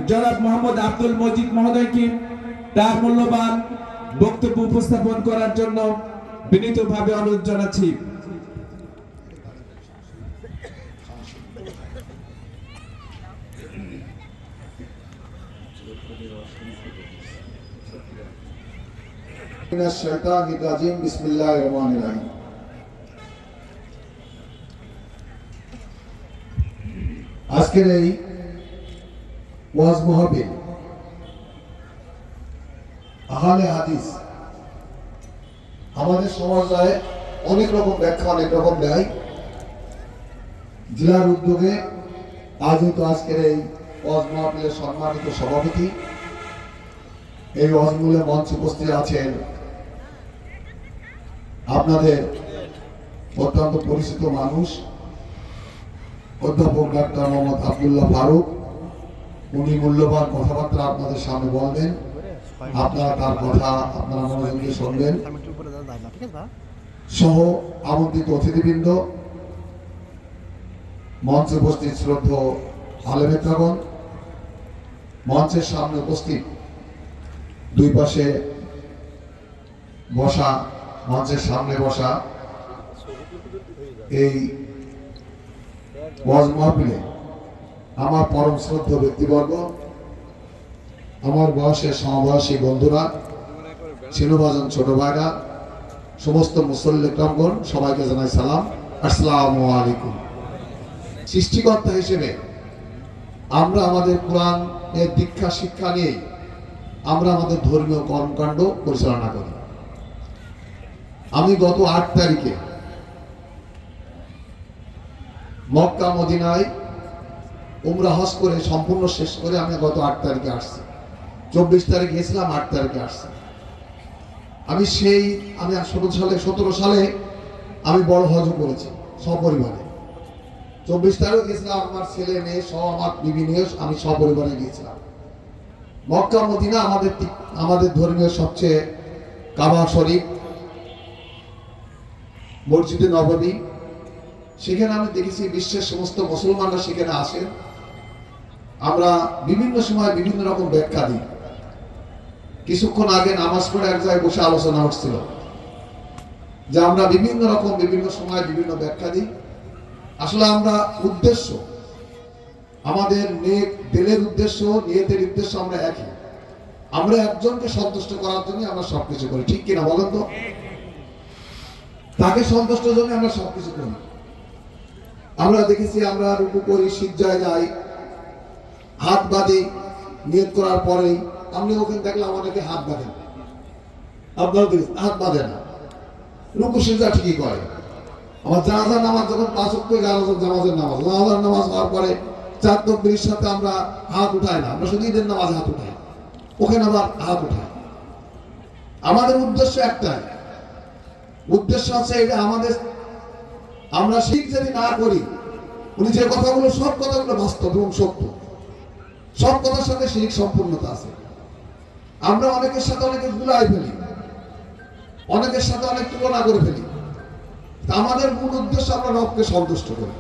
জনাব মোহাম্মদ আব্দুল মজিদ মহোদয়কে তার মূল্যবান বক্তব্য উপস্থাপন করার জন্য বিনীতভাবে অনুরোধ জানাচ্ছি। আজকের এই ওয়াজ মাহফিল আহলে হাদিস আমাদের সমাজে অনেক রকম ব্যাখ্যা অনেক রকম দেয়। জেলার উদ্যোগে আয়োজিত আজকের এই ওয়াজ মাহফিলের সম্মানিত সভাপতি, এই ওয়াজ মূলে মঞ্চে উপস্থিত আছেন আপনাদের অত্যন্ত পরিচিত মানুষ অধ্যাপক ডাক্তার মোহাম্মদ আব্দুল্লাহ ফারুক। উনি মূল্যবান কথাবার্তা আপনাদের সামনে বলবেন, আপনারা তার কথা আপনারা মনোযোগ দিয়ে শুনবেন। সহ আমন্ত্রিত অতিথিবৃন্দ, মঞ্চে উপস্থিত শ্রদ্ধেয় আলেমেত্রাগণ, মঞ্চের সামনে উপস্থিত দুই পাশে বসা, মঞ্চের সামনে বসা এই ওয়াজ মাহফিলে আমার পরম শ্রদ্ধেয় ব্যক্তিবর্গ, আমার বয়সের সমবয়সী বন্ধুরা, ছিন্নভাজন ছোট ভাইরা, সমস্ত মুসল্লি ইকরামগণ, সবাইকে জানাই সালাম, আসসালামু আলাইকুম। সৃষ্টিকর্তা হিসেবে আমরা আমাদের কোরআনের দীক্ষা শিক্ষা নিয়েই আমরা আমাদের ধর্মীয় কর্মকাণ্ড পরিচালনা করি। আমি গত 8 তারিখে মক্কা মদিনায় উমরা হজ করে সম্পূর্ণ শেষ করে আমি গত 8 তারিখে আসছি। 24 তারিখে গেছিলাম, 8 তারিখে আসছি। আমি 17 সালে আমি বড় হজ করেছি সপরিবারে। 24 তারিখে গেছিলাম, আমার ছেলে মেয়ে সহ আমার বিবি নিয়ে আমি সপরিবারে গিয়েছিলাম। মক্কা মদিনা আমাদের ধর্মীয় সবচেয়ে কাবা শরীফ, মসজিদে নববী, সেখানে আমি দেখেছি বিশ্বের সমস্ত মুসলমানরা সেখানে আসেন। আমরা বিভিন্ন সময় বিভিন্ন রকম ব্যাখ্যা দিই। কিছুক্ষণ আগে নামাজ পড়ে এক জায়গায় বসে আলোচনা হচ্ছিল যে আমরা বিভিন্ন রকম বিভিন্ন সময় বিভিন্ন ব্যাখ্যা দিই। আসলে আমরা উদ্দেশ্য, আমাদের দিলের উদ্দেশ্য, নিয়তের উদ্দেশ্য আমরা একই। আমরা একজনকে সন্তুষ্ট করার জন্য আমরা সবকিছু করি, ঠিক কিনা বলেন তো? তাকে সন্তুষ্টের জন্য আমরা সবকিছু করি। আমরা দেখেছি আমরা রুকু করি, সিজদায় যাই, হাত বাঁধি, নিয়ত করার পরেই আমি ওখানে দেখলাম অনেকে হাত বাঁধেন, আপনারা দেখেছেন হাত বাঁধে না, রুকু সিজদা ঠিকই করে। আমার জানাজার নামাজ যখন 5 ওয়াক্ত জানাজার নামাজ হওয়ার পরে 4 তাকবীরের সাথে আমরা হাত উঠাই না, আমরা শুধু ঈদের নামাজে হাত উঠাই, ওখানে আবার হাত উঠাই। আমাদের উদ্দেশ্য একটাই, উদ্দেশ্য আছে এটা আমাদের, আমরা শিরক যদি না করি, উনি যে কথাগুলো সব কথাগুলো বাস্তব এবং সত্য, সব কথার সাথে শিরক সম্পূর্ণতা আছে। আমরা অনেকের সাথে অনেকে গুলাই ফেলি, অনেকের সাথে অনেক তুলনা করে ফেলি। আমাদের মূল উদ্দেশ্য আমরা রবকে সন্তুষ্ট করি।